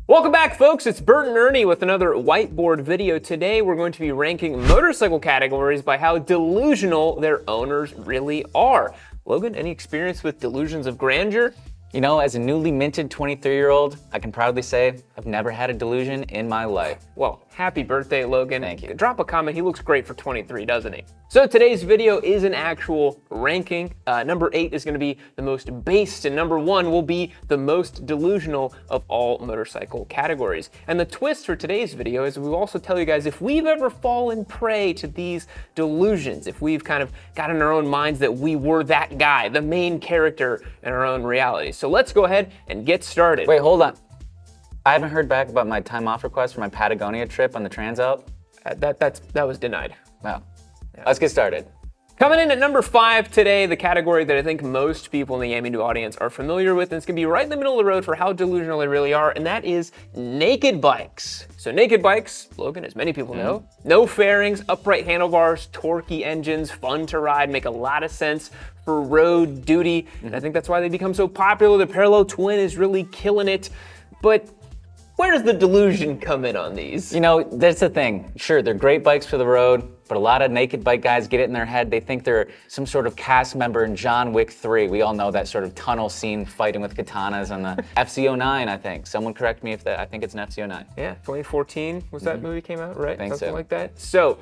Welcome back, folks. It's Bert and Ernie with another whiteboard video. Today, we're going to be ranking motorcycle categories by how delusional their owners really are. Logan, any experience with delusions of grandeur? You know, as a newly minted 23-year-old, I can proudly say I've never had a delusion in my life. Well, happy birthday, Logan. Thank you. Drop a comment. He looks great for 23, doesn't he? So today's video is an actual ranking. Number 8 is going to be the most based, and number 1 will be the most delusional of all motorcycle categories. And the twist for today's video is we'll also tell you guys if we've ever fallen prey to these delusions, if we've kind of got in our own minds that we were that guy, the main character in our own reality. So let's go ahead and get started. Wait, hold on. I haven't heard back about my time off request for my Patagonia trip on the Transalp. That was denied. Wow. Let's get started. Coming in at number 5 today, the category that I think most people in the Yamidu audience are familiar with, and it's gonna be right in the middle of the road for how delusional they really are, and that is naked bikes. So naked bikes, Logan, as many people know, no fairings, upright handlebars, torquey engines, fun to ride, make a lot of sense for road duty, and I think that's why they become so popular. The Parallel Twin is really killing it, but where does the delusion come in on these? You know, that's the thing. Sure, they're great bikes for the road, but a lot of naked bike guys get it in their head. They think they're some sort of cast member in John Wick 3. We all know that sort of tunnel scene fighting with katanas on the FC09, I think. Someone correct me if that, I think it's an FC09. Yeah, 2014 was that movie came out, right? I think Something so. like that. So,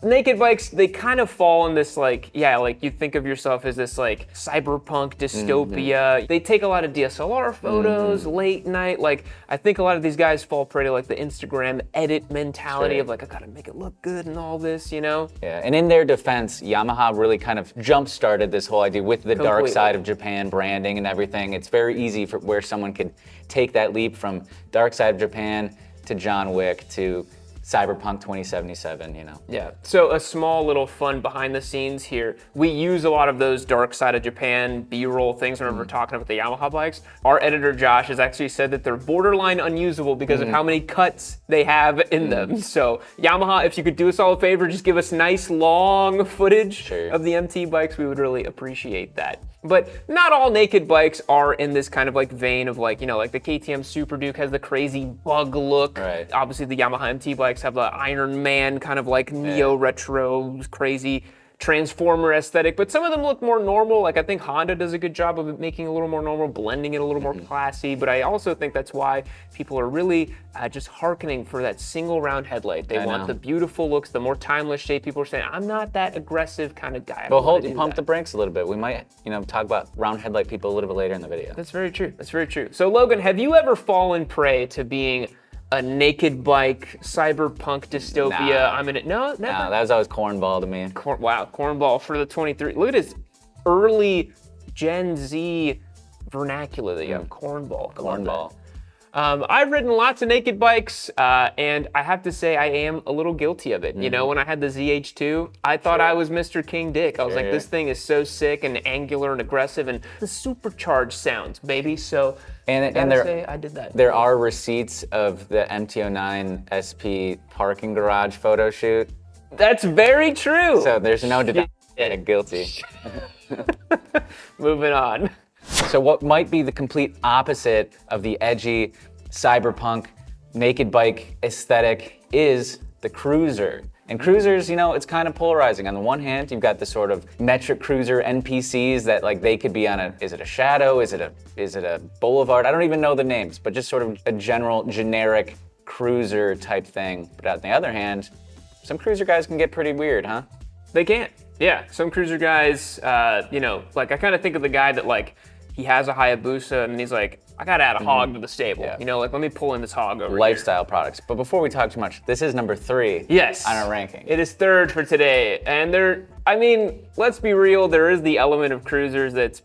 naked bikes, they kind of fall in this like you think of yourself as this like cyberpunk dystopia. They take a lot of DSLR photos, late night. Like, I think a lot of these guys fall prey to like the Instagram edit mentality of like, I gotta make it look good and all this, you know? Yeah, and in their defense, Yamaha really kind of jump-started this whole idea with the dark Completely. side of Japan branding and everything. It's very easy for where someone could take that leap from dark side of Japan to John Wick to Cyberpunk 2077, you know. Yeah, so a small little fun behind the scenes here. We use a lot of those dark side of Japan B-roll things whenever we're talking about the Yamaha bikes. Our editor Josh has actually said that they're borderline unusable because of how many cuts they have in them. So Yamaha, if you could do us all a favor, just give us nice long footage of the MT bikes, we would really appreciate that. But not all naked bikes are in this kind of like vein of like, you know, like the KTM Super Duke has the crazy bug look. Right. Obviously the Yamaha MT bikes have the Iron Man kind of like neo-retro, crazy Transformer aesthetic, but some of them look more normal. Like I think Honda does a good job of making it a little more normal, blending it a little more classy, but I also think that's why people are really just hearkening for that single round headlight. They want the beautiful looks, the more timeless shape. People are saying, I'm not that aggressive kind of guy. Well, pump the brakes a little bit. We might, you know, talk about round headlight people a little bit later in the video. That's very true. That's very true. So Logan, have you ever fallen prey to being a naked bike, cyberpunk dystopia? Nah. I'm in it. No, never. Nah, that was always cornball to me. Wow, cornball for the 23. Look at his early Gen Z vernacular that you have. Cornball. Cornball. I've ridden lots of naked bikes, and I have to say I am a little guilty of it. You know, when I had the ZH2, I thought I was Mr. King Dick. I was like, this thing is so sick and angular and aggressive, and the supercharged sounds, baby. So And I did that. There are receipts of the MT09 SP parking garage photo shoot. That's very true. So there's no denying guilty. Moving on. So what might be the complete opposite of the edgy cyberpunk naked bike aesthetic is the cruiser. And cruisers, you know, it's kind of polarizing. On the one hand, you've got the sort of metric cruiser NPCs that like they could be on is it a Shadow? Is it a Boulevard? I don't even know the names, but just sort of a general generic cruiser type thing. But on the other hand, some cruiser guys can get pretty weird, huh? They can't. Yeah, some cruiser guys, you know, like I kind of think of the guy that like, he has a Hayabusa and he's like, I gotta add a hog to the stable. Yeah. You know, like let me pull in this hog over Lifestyle products. But before we talk too much, this is number 3 Yes. on our ranking. It is 3rd for today. And I mean, let's be real, there is the element of cruisers that's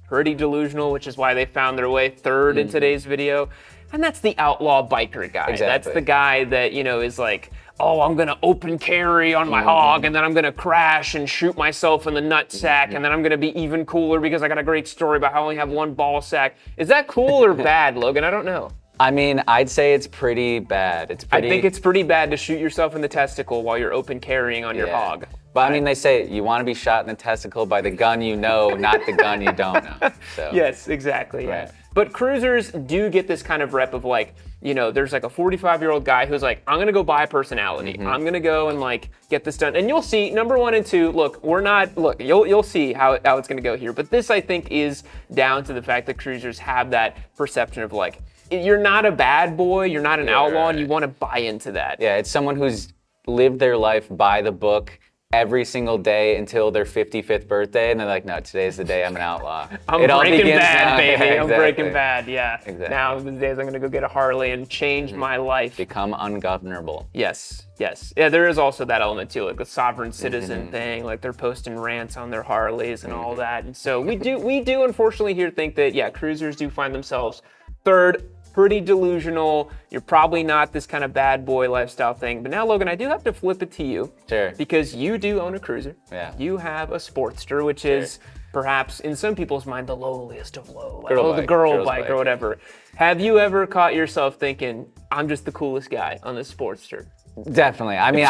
pretty delusional, which is why they found their way 3rd in today's video. And that's the outlaw biker guy. Exactly. That's the guy that, you know, is like, oh, I'm gonna open carry on my hog, and then I'm gonna crash and shoot myself in the nutsack, and then I'm gonna be even cooler because I got a great story about how I only have one ball sack. Is that cool or bad, Logan? I don't know. I mean, I'd say it's pretty bad. I think it's pretty bad to shoot yourself in the testicle while you're open carrying on your hog. But I mean, they say you want to be shot in the testicle by the gun you know, not the gun you don't know. So. Yes, exactly. Yeah. Right. But cruisers do get this kind of rep of like, there's like a 45-year-old guy who's like, I'm gonna go buy a personality. I'm gonna go and like get this done. And you'll see, number 1 and 2, you'll see how it's gonna go here. But this, I think, is down to the fact that cruisers have that perception of like, you're not a bad boy, you're not an outlaw, and you want to buy into that. Yeah, it's someone who's lived their life by the book every single day until their 55th birthday, and they're like, no, today's the day I'm an outlaw. I'm Breaking Bad, baby. Yeah, exactly. I'm Breaking Bad, yeah. Exactly. Now, these days, I'm going to go get a Harley and change my life. Become ungovernable. Yes. Yeah, there is also that element too, like the sovereign citizen thing, like they're posting rants on their Harleys and all that. And so we do unfortunately here think that, yeah, cruisers do find themselves third, pretty delusional. You're probably not this kind of bad boy lifestyle thing. But now, Logan, I do have to flip it to you. Sure. Because you do own a cruiser. Yeah. You have a Sportster, which is perhaps in some people's mind the lowliest of low. Like, Girl the bike, girl girl's bike bike. or whatever. Have you ever caught yourself thinking, I'm just the coolest guy on this Sportster? Definitely. I mean,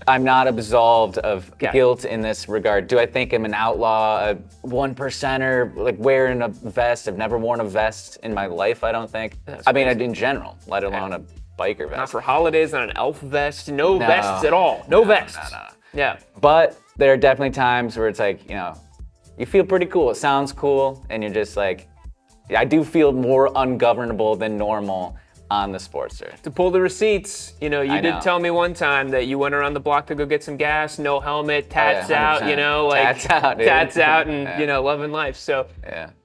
I'm not absolved of guilt in this regard. Do I think I'm an outlaw, a 1%er, like wearing a vest? I've never worn a vest in my life, I don't think. I mean, in general, let alone a biker vest. Not for holidays, not an elf vest, no vests at all. No vests. No. Yeah. But there are definitely times where it's like, you feel pretty cool. It sounds cool, and you're just like, I do feel more ungovernable than normal on the Sportster. To pull the receipts, you did tell me one time that you went around the block to go get some gas, no helmet, tats out, Tats out, dude. tats out and, loving life. So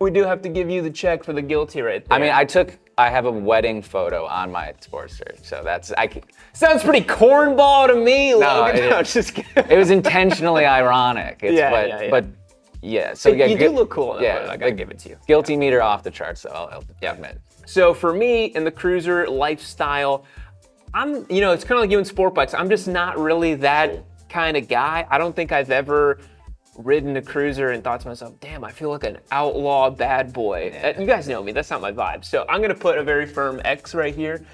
we do have to give you the check for the guilty right there. I mean, I have a wedding photo on my Sportster, so sounds pretty cornball to me, Logan. No, just kidding. It was intentionally ironic. But yeah, so you do look cool. Yeah, I gotta give it to you. Guilty meter off the charts, though. I'll admit. So for me, in the cruiser lifestyle, it's kind of like you in sport bikes. I'm just not really that kind of guy. I don't think I've ever ridden a cruiser and thought to myself, damn, I feel like an outlaw bad boy. Yeah. You guys know me, that's not my vibe. So I'm gonna put a very firm X right here.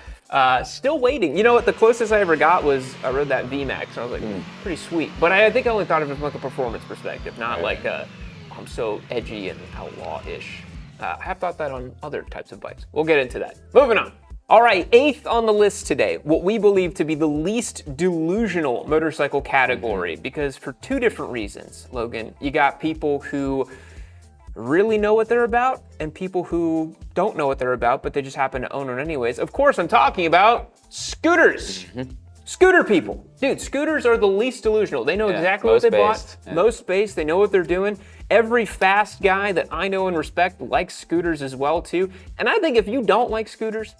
Still waiting. You know what, the closest I ever got was I rode that VMAX, and I was like, pretty sweet. But I think I only thought of it from like a performance perspective, not like I'm so edgy and outlaw-ish. I have thought that on other types of bikes. We'll get into that. Moving on. All right, 8th on the list today, what we believe to be the least delusional motorcycle category, because for 2 different reasons, Logan. You got people who really know what they're about and people who don't know what they're about, but they just happen to own it anyways. Of course, I'm talking about scooters. Scooter people. Dude, scooters are the least delusional. They know exactly what they bought. Most space, they know what they're doing. Every fast guy that I know and respect likes scooters as well too. And I think if you don't like scooters,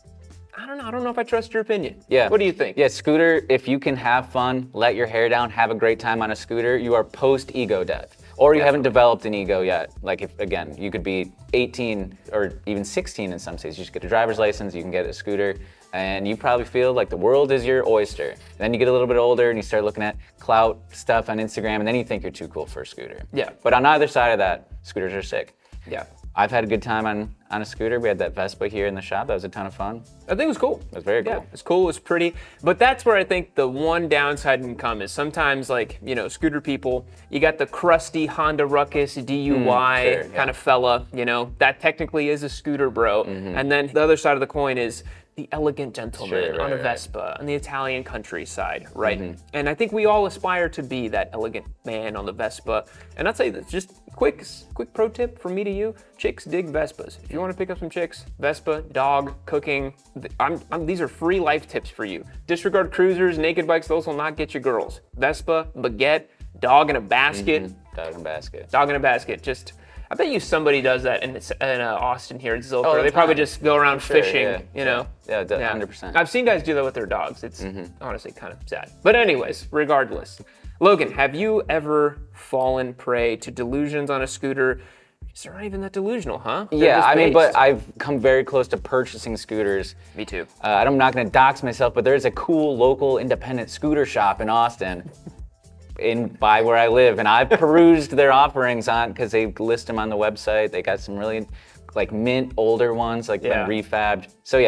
I don't know if I trust your opinion. Yeah. What do you think? Yeah, scooter, if you can have fun, let your hair down, have a great time on a scooter, you are post-ego death. Or you haven't developed an ego yet. Like, again, you could be 18 or even 16 in some states. You just get a driver's license, you can get a scooter, and you probably feel like the world is your oyster. And then you get a little bit older and you start looking at clout stuff on Instagram, and then you think you're too cool for a scooter. Yeah. But on either side of that, scooters are sick. Yeah. I've had a good time on a scooter. We had that Vespa here in the shop. That was a ton of fun. I think it was cool. It was very cool. Yeah, it's cool, it's pretty. But that's where I think the one downside can come is sometimes, like, scooter people, you got the crusty Honda Ruckus DUI kind of fella, that technically is a scooter bro. And then the other side of the coin is the elegant gentleman on a Vespa on the Italian countryside, right? And I think we all aspire to be that elegant man on the Vespa. And I'd say that's just quick pro tip from me to you. Chicks dig Vespas. If you want to pick up some chicks, Vespa, dog, cooking, these are free life tips for you. Disregard cruisers, naked bikes, those will not get you girls. Vespa, baguette, dog in a basket. Dog in a basket. Dog in a basket, I bet you somebody does that in Austin here in Zilker. Oh, they probably just go around fishing, Yeah, 100%. I've seen guys do that with their dogs. It's honestly kind of sad. But anyways, regardless. Logan, have you ever fallen prey to delusions on a scooter? They're not even that delusional, huh? But I've come very close to purchasing scooters. Me too. I'm not going to dox myself, but there's a cool local independent scooter shop in Austin. By where I live, and I've perused their offerings because they list them on the website. They got some really mint older ones, been refabbed. So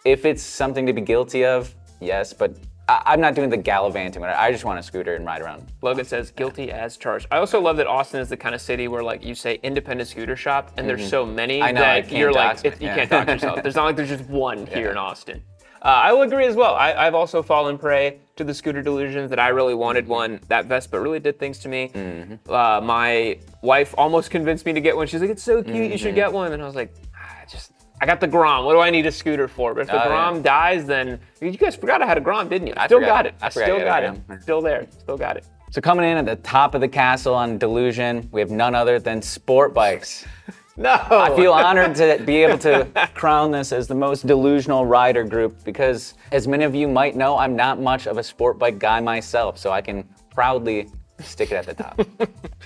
if it's something to be guilty of, yes, but I'm not doing the gallivanting. I just want a scooter and ride around. Logan says guilty as charged. I also love that Austin is the kind of city where like you say independent scooter shop and there's so many I know, I that can't you're like, dox me. you can't dox yourself. There's not like there's just one here in Austin. I will agree as well. I've also fallen prey to the scooter delusions that I really wanted one. That Vespa really did things to me. My wife almost convinced me to get one. She's like, it's so cute, you should get one. And I was like, I got the Grom. What do I need a scooter for? But if the Grom dies, then you guys forgot I had a Grom, didn't you? I still got it. I still got it. Still there. Still got it. So coming in at the top of the castle on Delusion, we have none other than sport bikes. No. I feel honored to be able to crown this as the most delusional rider group because, as many of you might know, I'm not much of a sport bike guy myself, so I can proudly stick it at the top.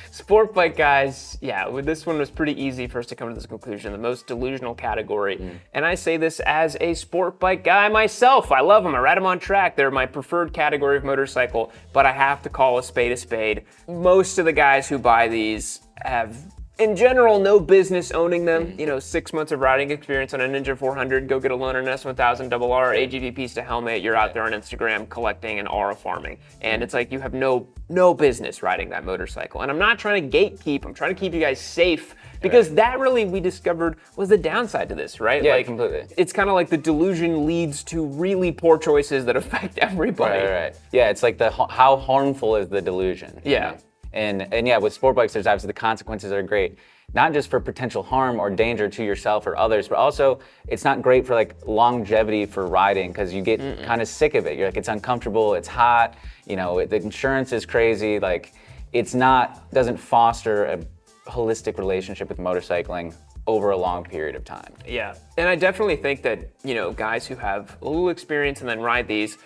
Sport bike guys, this one was pretty easy for us to come to this conclusion. The most delusional category. And I say this as a sport bike guy myself. I love them. I ride them on track. They're my preferred category of motorcycle, but I have to call a spade a spade. Most of the guys who buy these have, in general, no business owning them. 6 months of riding experience on a Ninja 400, go get a loaner, an S1000 RR, AGV piece to helmet, you're out there on Instagram collecting and aura farming. And it's like you have no business riding that motorcycle. And I'm not trying to gatekeep, I'm trying to keep you guys safe because that really, we discovered, was the downside to this, right? Yeah, completely. It's kind of like the delusion leads to really poor choices that affect everybody. Right. Yeah, it's like how harmful is the delusion? Yeah. And yeah, with sport bikes, there's obviously the consequences are great, not just for potential harm or danger to yourself or others, but also it's not great for like longevity for riding because you get kind of sick of it. You're like, it's uncomfortable, it's hot, the insurance is crazy. Like, doesn't foster a holistic relationship with motorcycling over a long period of time. Yeah, and I definitely think that, guys who have a little experience and then ride these,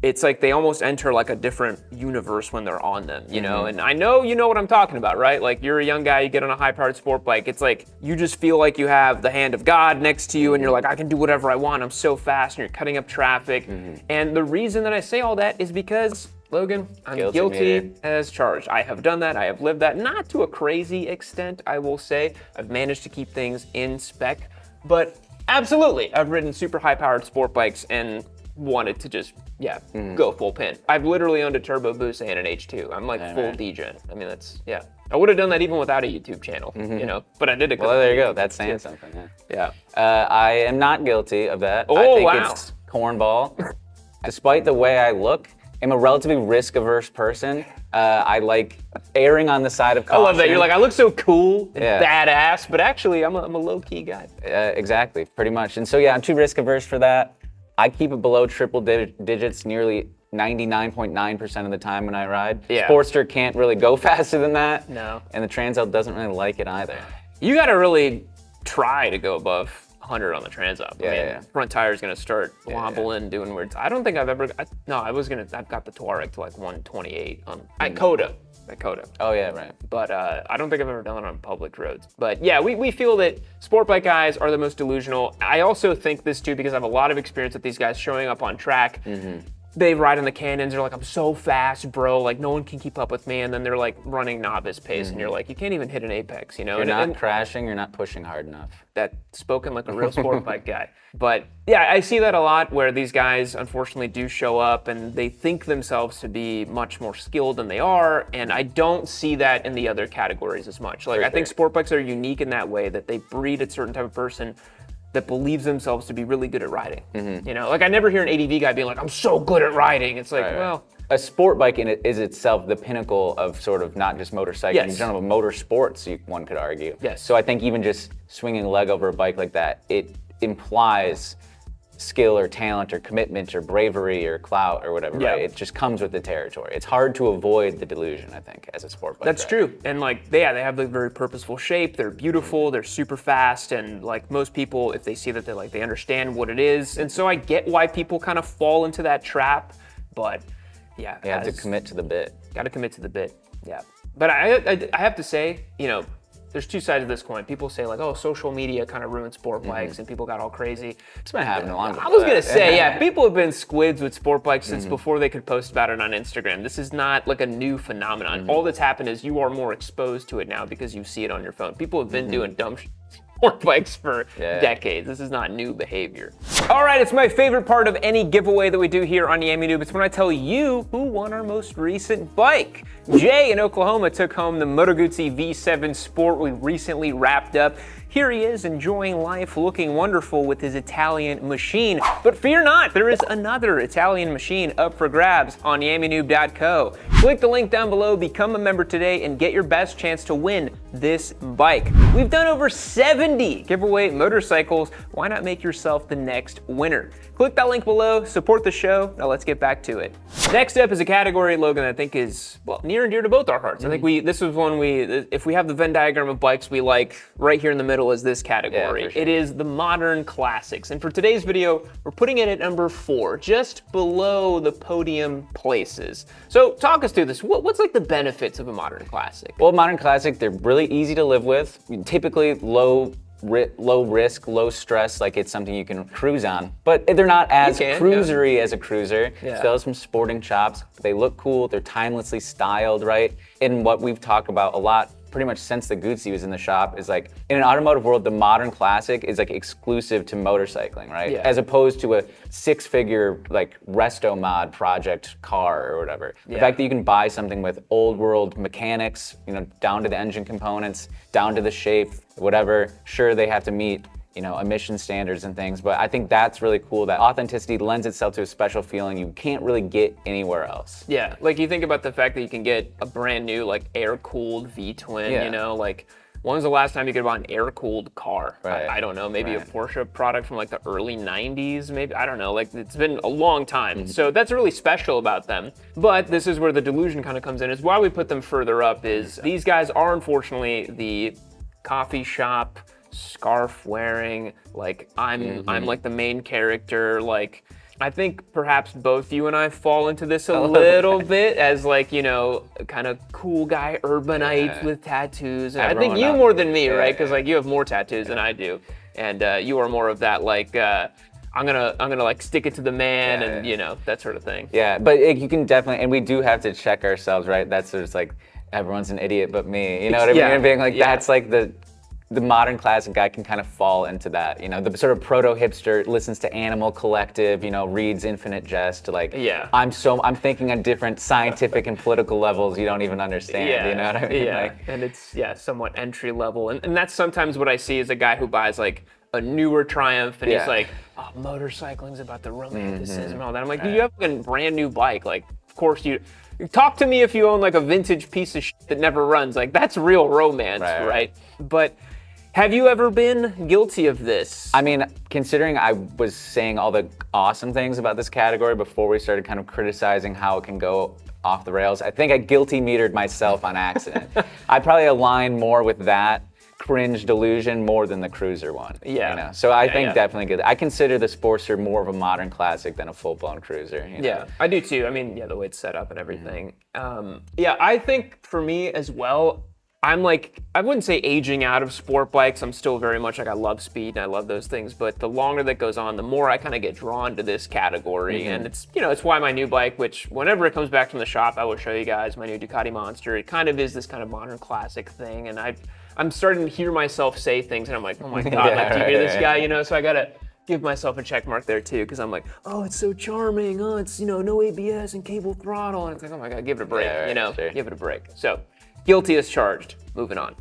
it's like they almost enter like a different universe when they're on them, And I know you know what I'm talking about, right? Like you're a young guy, you get on a high-powered sport bike. It's like you just feel like you have the hand of God next to you and you're like, I can do whatever I want. I'm so fast and you're cutting up traffic. And the reason that I say all that is because, Logan, I'm guilty as charged. I have done that. I have lived that. Not to a crazy extent, I will say. I've managed to keep things in spec. But absolutely, I've ridden super high-powered sport bikes and wanted to just go full pin. I've literally owned a turbo boost and an H2. I'm like full degen. I mean, I would have done that even without a YouTube channel, but I did it. Well, there you go. That's saying something. Yeah. I am not guilty of that. Oh, I think wow. it's cornball. Despite the way I look, I'm a relatively risk-averse person. I like erring on the side of caution. I love that. You're like, I look so cool and badass, but actually I'm a low-key guy. Exactly, pretty much. And so I'm too risk-averse for that. I keep it below triple digits nearly 99.9% of the time when I ride. Yeah. Sportster can't really go faster than that. No. And the Transalp doesn't really like it either. You got to really try to go above 100 on the Transalp. Front tire's gonna start wobbling, doing weird. I don't think I've ever. I've got the Touareg to like 128 on at Coda. Oh yeah, right. But I don't think I've ever done it on public roads. But yeah, we feel that sport bike guys are the most delusional. I also think this too because I have a lot of experience with these guys showing up on track. They ride in the canyons, they're like, I'm so fast, bro, like no one can keep up with me, and then they're like running novice pace, and you're like, you can't even hit an apex, You're not crashing, you're not pushing hard enough. That spoken like a real sport bike guy. But yeah, I see that a lot where these guys unfortunately do show up and they think themselves to be much more skilled than they are, and I don't see that in the other categories as much. Like I think sport bikes are unique in that way that they breed a certain type of person that believes themselves to be really good at riding. Like I never hear an ADV guy being like, I'm so good at riding. It's like, well. A sport bike in it is itself the pinnacle of sort of not just motorcycling, in general, motorsports, one could argue. Yes. So I think even just swinging a leg over a bike like that, it implies skill or talent or commitment or bravery or clout or whatever, right? It just comes with the territory. It's hard to avoid the delusion, I think, as a sport bike That's rider. true. And like, they have the very purposeful shape. They're beautiful. They're super fast. And like most people, if they see that, they understand what it is. And so I get why people kind of fall into that trap. But yeah. You have to commit to the bit. Got to commit to the bit. Yeah. But I have to say, there's two sides of this coin. People say like, oh, social media kind of ruined sport bikes and people got all crazy. It's been happening a long time. I was gonna say, people have been squids with sport bikes since before they could post about it on Instagram. This is not like a new phenomenon. All that's happened is you are more exposed to it now because you see it on your phone. People have been doing dumb shit sport bikes for decades. This is not new behavior. All right, it's my favorite part of any giveaway that we do here on Yami Noob. It's when I tell you who won our most recent bike. Jay in Oklahoma took home the Moto Guzzi V7 Sport we recently wrapped up. Here he is enjoying life, looking wonderful with his Italian machine. But fear not, there is another Italian machine up for grabs on yaminoob.co. Click the link down below, become a member today, and get your best chance to win this bike. We've done over 70 giveaway motorcycles. Why not make yourself the next winner? Click that link below, support the show. Now let's get back to it. Next up is a category, Logan, that I think is, well, near and dear to both our hearts. I think this was one if we have the Venn diagram of bikes we like, right here in the middle is this category. Yeah, for sure. It is the modern classics. And for today's video, we're putting it at number 4, just below the podium places. So talk us through this. What's like the benefits of a modern classic? Well, modern classic, they're really easy to live with. Typically low risk, low stress, like it's something you can cruise on. But they're not as cruisery as a cruiser. Still have some sporting chops. They look cool. They're timelessly styled, right? And what we've talked about a lot pretty much since the Guzzi was in the shop is like, in an automotive world, the modern classic is like exclusive to motorcycling, right? As opposed to a 6-figure like resto mod project car or whatever. The fact that you can buy something with old world mechanics, you know, down to the engine components, down to the shape, whatever. Sure, they have to meet, you know, emission standards and things, but I think that's really cool. That authenticity lends itself to a special feeling you can't really get anywhere else. Yeah, like you think about the fact that you can get a brand new like air-cooled V-twin, you know, like when was the last time you could buy an air-cooled car? Right. I don't know, maybe a Porsche product from like the early 90s, maybe, I don't know, like it's been a long time. So that's really special about them. But this is where the delusion kind of comes in, is why we put them further up is these guys are unfortunately the coffee shop, scarf wearing, like I'm like the main character. Like I think perhaps both you and I fall into this a little bit as like, you know, kind of cool guy urbanite with tattoos. And I think you more than me, right? Because like you have more tattoos than I do, and you are more of that like I'm gonna like stick it to the man and you know, that sort of thing. Yeah, but you can definitely, and we do have to check ourselves, right? That's just like everyone's an idiot but me. You know what I mean? And being like that's like the modern classic guy can kind of fall into that, you know, the sort of proto-hipster listens to Animal Collective, you know, reads Infinite Jest, like, I'm thinking on different scientific and political levels you don't even understand, you know what I mean? Like, and it's, somewhat entry level. And that's sometimes what I see is a guy who buys like a newer Triumph and he's like, oh, motorcycling's about the romanticism and all that. I'm like, you have a brand new bike, like, of course you talk to me if you own like a vintage piece of shit that never runs, like that's real romance, right? But have you ever been guilty of this? I mean, considering I was saying all the awesome things about this category before we started kind of criticizing how it can go off the rails, I think I guilty metered myself on accident. I probably align more with that cringe delusion more than the cruiser one. You know? So I think definitely good. I consider the Sportster more of a modern classic than a full-blown cruiser. You know? Yeah, I do too. I mean, the way it's set up and everything. I think for me as well, I'm like, I wouldn't say aging out of sport bikes. I'm still very much like, I love speed and I love those things, but the longer that goes on, the more I kind of get drawn to this category. And it's, you know, it's why my new bike, which whenever it comes back from the shop, I will show you guys my new Ducati Monster. It kind of is this kind of modern classic thing. And I'm starting to hear myself say things and I'm like, oh my God, like, do you hear this guy? You know, so I gotta give myself a check mark there too, because I'm like, oh, it's so charming. Oh, it's, you know, no ABS and cable throttle. And it's like, oh my God, give it a break, you know, give it a break. So guilty as charged. Moving on.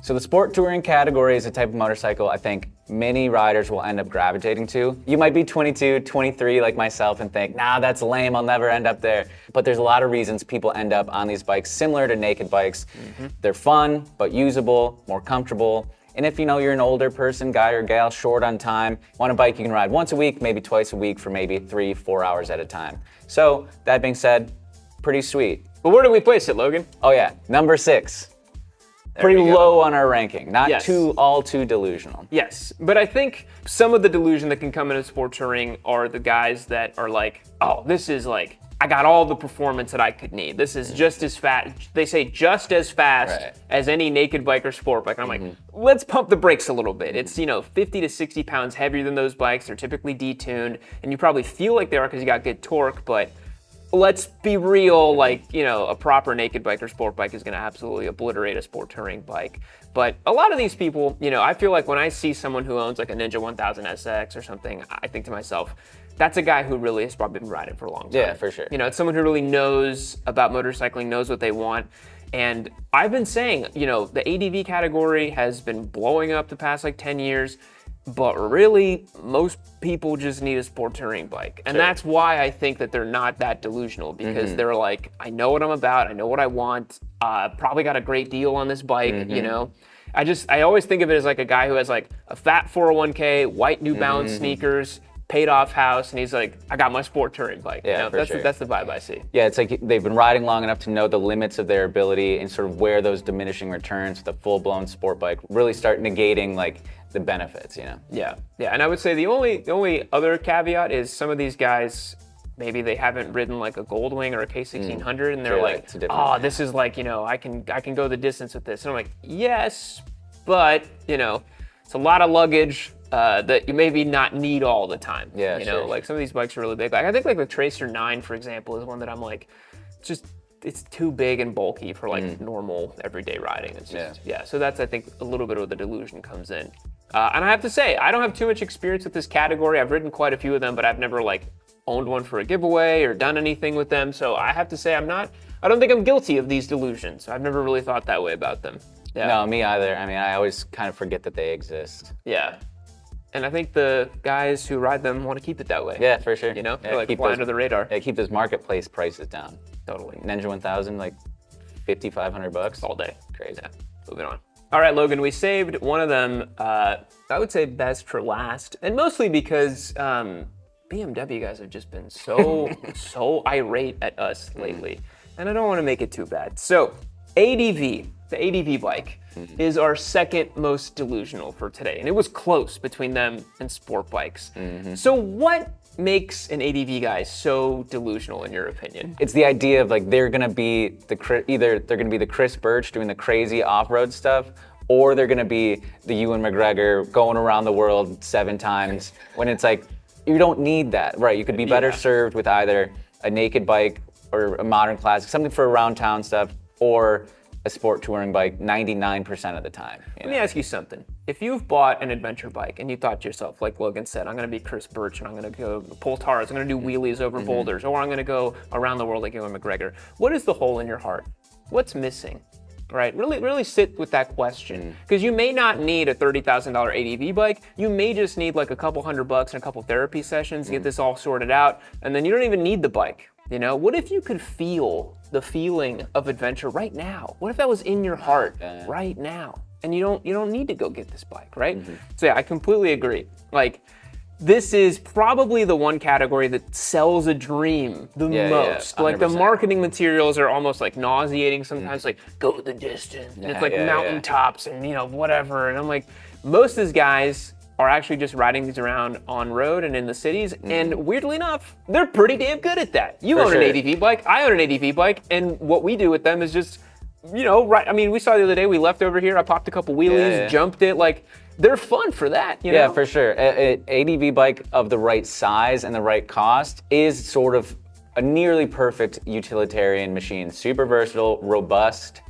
So the sport touring category is a type of motorcycle I think many riders will end up gravitating to. You might be 22, 23 like myself and think, nah, that's lame, I'll never end up there. But there's a lot of reasons people end up on these bikes similar to naked bikes. They're fun, but usable, more comfortable. And if you know you're an older person, guy or gal, short on time, want a bike you can ride once a week, maybe twice a week for maybe 3-4 hours at a time. So that being said, pretty sweet. But where do we place it, Logan? Oh yeah, number 6. Pretty low on our ranking, not all too delusional. Yes, but I think some of the delusion that can come into sports touring are the guys that are like, oh, this is like, I got all the performance that I could need. This is just as fast, they say just as fast as any naked bike or sport bike. And I'm like, let's pump the brakes a little bit. It's, you know, 50 to 60 pounds heavier than those bikes. They're typically detuned, and you probably feel like they are because you got good torque, but let's be real, like, you know, a proper naked bike or sport bike is going to absolutely obliterate a sport touring bike. But a lot of these people, you know, I feel like when I see someone who owns like a Ninja 1000 SX or something, I think to myself, that's a guy who really has probably been riding for a long time. Yeah, for sure. You know, it's someone who really knows about motorcycling, knows what they want. And I've been saying, you know, the ADV category has been blowing up the past like 10 years. But really, most people just need a sport touring bike. And that's why I think that they're not that delusional, because they're like, I know what I'm about, I know what I want, probably got a great deal on this bike, you know? I always think of it as like a guy who has like a fat 401k, white New Balance sneakers, paid off house, and he's like, I got my sport touring bike. Yeah, you know? for sure. That's the vibe I see. Yeah, it's like they've been riding long enough to know the limits of their ability and sort of where those diminishing returns with a full-blown sport bike really start negating like the benefits, you know? Yeah, and I would say the only other caveat is some of these guys, maybe they haven't ridden like a Goldwing or a K1600, and they're Yeah, like, it's a different- this is like, you know, I can go the distance with this. And I'm like, yes, but you know, it's a lot of luggage that you maybe not need all the time. Yeah, you know, sure. like some of these bikes are really big. Like I think like the Tracer 9, for example, is one that I'm like, it's too big and bulky for like normal everyday riding. It's just, yeah. So that's, I think, a little bit of the delusion comes in. And I have to say, I don't have too much experience with this category. I've ridden quite a few of them, but I've never like owned one for a giveaway or done anything with them. So I have to say, I don't think I'm guilty of these delusions. I've never really thought that way about them. Yeah. No, me either. I mean, I always kind of forget that they exist. Yeah. And I think the guys who ride them want to keep it that way. Yeah, for sure. You know, yeah, they're like fly under the radar. Yeah, keep those marketplace prices down. Totally. Ninja 1000, like $5,500 All day. Crazy. Yeah. Moving on. All right, Logan, we saved one of them, I would say best for last, and mostly because BMW guys have just been so irate at us lately, and I don't want to make it too bad. So ADV, the ADV bike, is our second most delusional for today, and it was close between them and sport bikes. So what makes an ADV guy so delusional in your opinion? It's the idea of like they're gonna be either they're gonna be the Chris Birch doing the crazy off-road stuff, or they're gonna be the Ewan McGregor going around the world 7 times. When it's like you don't need that, right? You could be better served with either a naked bike or a modern classic, something for around town stuff, or a sport touring bike 99% of the time. Let me ask you something. If you've bought an adventure bike and you thought to yourself, like Logan said, I'm going to be Chris Birch and I'm going to go pull tars, I'm going to do wheelies over boulders, or I'm going to go around the world like Ewan McGregor, what is the hole in your heart? What's missing? Right? Really sit with that question. Because you may not need a $30,000 ADV bike. You may just need like a couple $100 and a couple therapy sessions to get this all sorted out. And then you don't even need the bike. You know, what if you could feel the feeling of adventure right now? What if that was in your heart right now? And you don't need to go get this bike, right? So yeah, I completely agree. Like, this is probably the one category that sells a dream the most. Like the marketing materials are almost like nauseating sometimes, like go the distance. And it's like mountaintops and you know, whatever. And I'm like, most of these guys are actually just riding these around on road and in the cities. And weirdly enough, they're pretty damn good at that. You own an ADV bike, I own an ADV bike, and what we do with them is just, you know, right. I mean, we saw the other day, we left over here, I popped a couple wheelies, jumped it, like, they're fun for that, you know? Yeah, for sure. An ADV bike of the right size and the right cost is sort of a nearly perfect utilitarian machine. Super versatile, robust,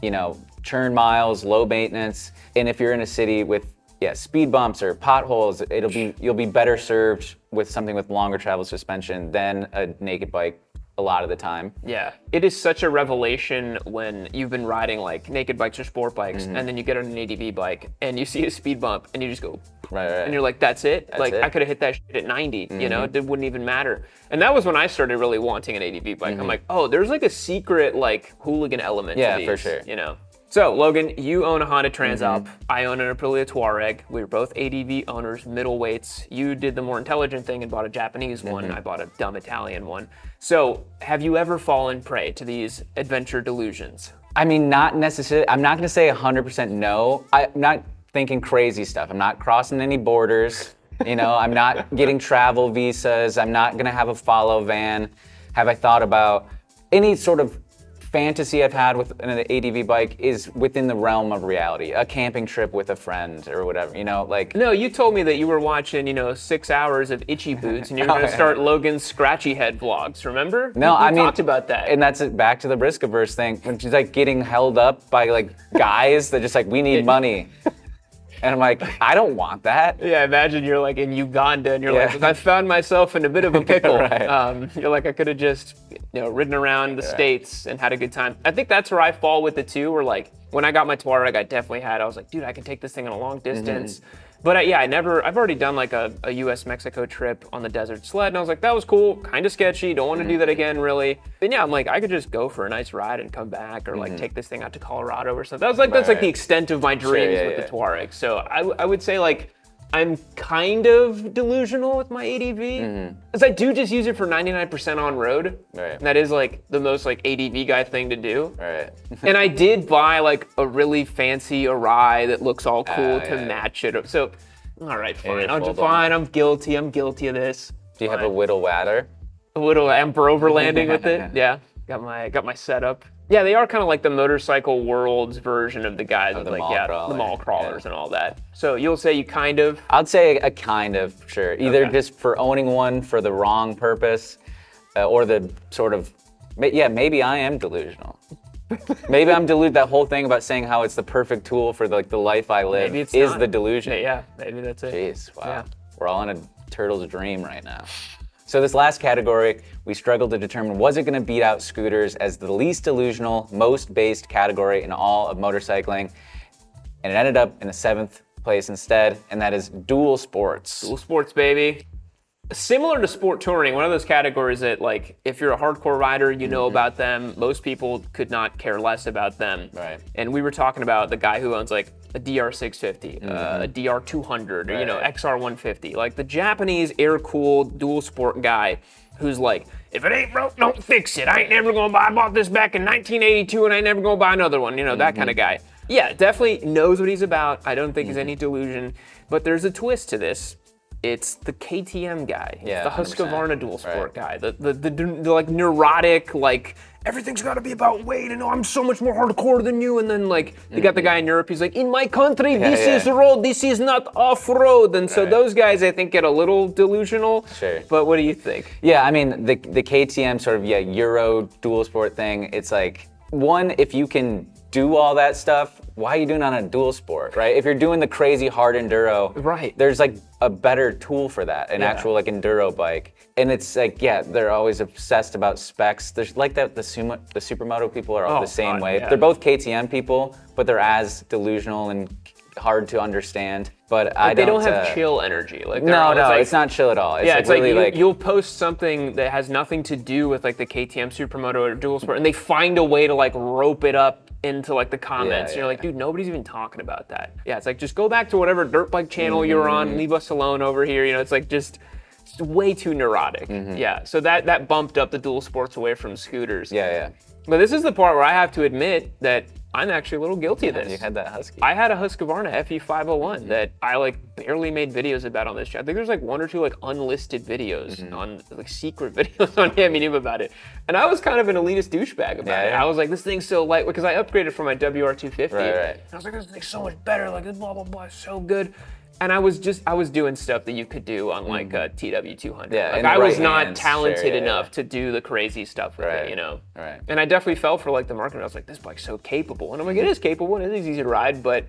you know, churn miles, low maintenance. And if you're in a city with speed bumps or potholes, you'll be better served with something with longer travel suspension than a naked bike a lot of the time. Yeah, it is such a revelation when you've been riding like naked bikes or sport bikes, and then you get on an ADV bike and you see a speed bump and you just go, right. And you're like, that's it? Like, I could have hit that shit at 90, you know, it wouldn't even matter. And that was when I started really wanting an ADV bike. I'm like, oh, there's like a secret like hooligan element to these, for sure. You know? So, Logan, you own a Honda Transalp. I own an Aprilia Touareg. We were both ADV owners, middleweights. You did the more intelligent thing and bought a Japanese one. I bought a dumb Italian one. So, have you ever fallen prey to these adventure delusions? I mean, not necessarily. I'm not going to say 100% no. I'm not thinking crazy stuff. I'm not crossing any borders. You know, I'm not getting travel visas. I'm not going to have a follow van. Have I thought about any sort of fantasy I've had with an ADV bike is within the realm of reality. A camping trip with a friend or whatever, like. No, you told me that you were watching, 6 hours of Itchy Boots, and you were going to start Logan's Scratchy Head vlogs. Remember? No, we I mean, talked about that. And that's back to the Briskaverse thing, which is like getting held up by like guys that just like, we need money. And I'm like, I don't want that. Yeah, imagine you're like in Uganda and you're like, I found myself in a bit of a pickle. Right. You're like, I could have just, ridden around the States and had a good time. I think that's where I fall with it too, where like, when I got my Touareg, I was like, dude, I can take this thing on a long distance. But I've already done like a US-Mexico trip on the desert sled, and I was like, that was cool, kind of sketchy, don't want to do that again, really. And I'm like, I could just go for a nice ride and come back, or like take this thing out to Colorado or something. That's like the extent of my dreams with the Touareg. So I would say like, I'm kind of delusional with my ADV, because I do just use it for 99% on road. Right. And that is like the most like ADV guy thing to do. Right. And I did buy like a really fancy Arai that looks all cool to match it. So, all right, fine. I'm guilty. I'm guilty of this. Do you have a Whittle Wadder? A little Emperor overlanding with it. Yeah. Got my setup. Yeah, they are kind of like the motorcycle world's version of the guys with like the mall crawlers and all that. So you'll say you kind of. I'd say a kind of, sure. Either just for owning one for the wrong purpose, or the sort of, maybe I am delusional. Maybe I'm deluded. That whole thing about saying how it's the perfect tool for like the life I live is the delusion. Yeah, maybe that's it. Jeez, wow. Yeah. We're all in a turtle's dream right now. So this last category, we struggled to determine, was it going to beat out scooters as the least delusional, most based category in all of motorcycling? And it ended up in the 7th place instead, and that is dual sports. Dual sports, baby. Similar to sport touring, one of those categories that, like, if you're a hardcore rider, you know about them. Most people could not care less about them. Right. And we were talking about the guy who owns, like, a DR650, a DR200, or, XR150. Like, the Japanese air-cooled dual sport guy who's like, if it ain't broke, don't fix it. I ain't never gonna buy. I bought this back in 1982, and I ain't never gonna buy another one. That kind of guy. Yeah, definitely knows what he's about. I don't think he's any delusion. But there's a twist to this. It's the KTM guy. Yeah, the Husqvarna dual sport guy. The like neurotic, like everything's got to be about weight, and I'm so much more hardcore than you. And then like they got the guy in Europe. He's like, in my country, this is road. This is not off road. And so those guys, I think, get a little delusional. Sure. But what do you think? Yeah, I mean the KTM sort of Euro dual sport thing. It's like, one, if you can do all that stuff, why are you doing it on a dual sport, right? If you're doing the crazy hard enduro, there's like a better tool for that, an actual like enduro bike. And it's like, they're always obsessed about specs. There's like that the supermoto people are all the same way. They're both KTM people, but they're as delusional and hard to understand. But they don't have chill energy. Like no, it's not chill at all. It's really like you'll post something that has nothing to do with like the KTM Supermoto or dual sport, and they find a way to like rope it up into like the comments. And you're like, dude, nobody's even talking about that. Yeah, it's like, just go back to whatever dirt bike channel you're on, leave us alone over here. It's like just way too neurotic. Yeah, so that bumped up the dual sports away from scooters. Yeah. But this is the part where I have to admit that I'm actually a little guilty of this. You had that Husky. I had a Husqvarna FE501 that I like barely made videos about on this channel. I think there's like one or two like unlisted videes on like secret videos on Yaminim about it. And I was kind of an elitist douchebag about it. I was like, this thing's so light, because I upgraded from my WR250. Right. I was like, this thing's so much better. Like this blah blah blah, so good. And I was doing stuff that you could do on like a TW200. Yeah, like I was not talented enough to do the crazy stuff with it, Right. And I definitely fell for like the market. I was like, this bike's so capable. And I'm like, it is capable, and it is easy to ride, but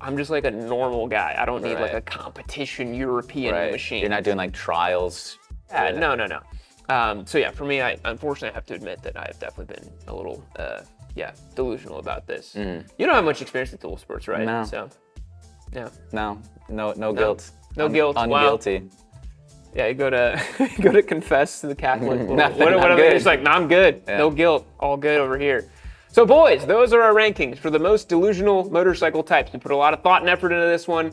I'm just like a normal guy. I don't need like a competition European machine. You're not doing like trials. Yeah, no. So yeah, for me, I unfortunately have to admit that I've definitely been a little, delusional about this. You don't have much experience with dual sports, right? No. So, yeah. No guilt. No guilt. Unguilty. Wow. Yeah, you go to confess to the Catholic. Whatever. It's like, no, I'm good. Yeah. No guilt. All good over here. So boys, those are our rankings for the most delusional motorcycle types. We put a lot of thought and effort into this one.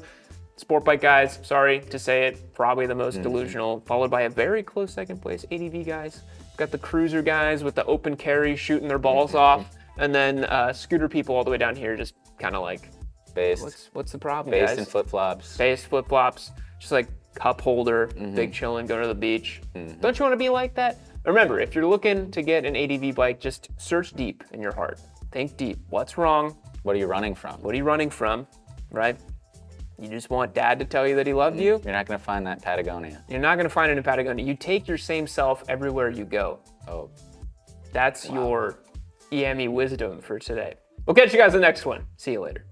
Sport bike guys, sorry to say it, probably the most delusional, followed by a very close second place, ADV guys. Got the cruiser guys with the open carry shooting their balls off, and then scooter people all the way down here, just kind of like, based. What's the problem, based guys? in flip-flops. Based flip-flops, just like cup holder, big chillin', going to the beach. Don't you want to be like that? Remember, if you're looking to get an ADV bike, just search deep in your heart. Think deep. What's wrong? What are you running from? What are you running from, right? You just want dad to tell you that he loved you? You're not gonna find that in Patagonia. You're not gonna find it in Patagonia. You take your same self everywhere you go. Oh, That's your EME wisdom for today. We'll catch you guys in the next one. See you later.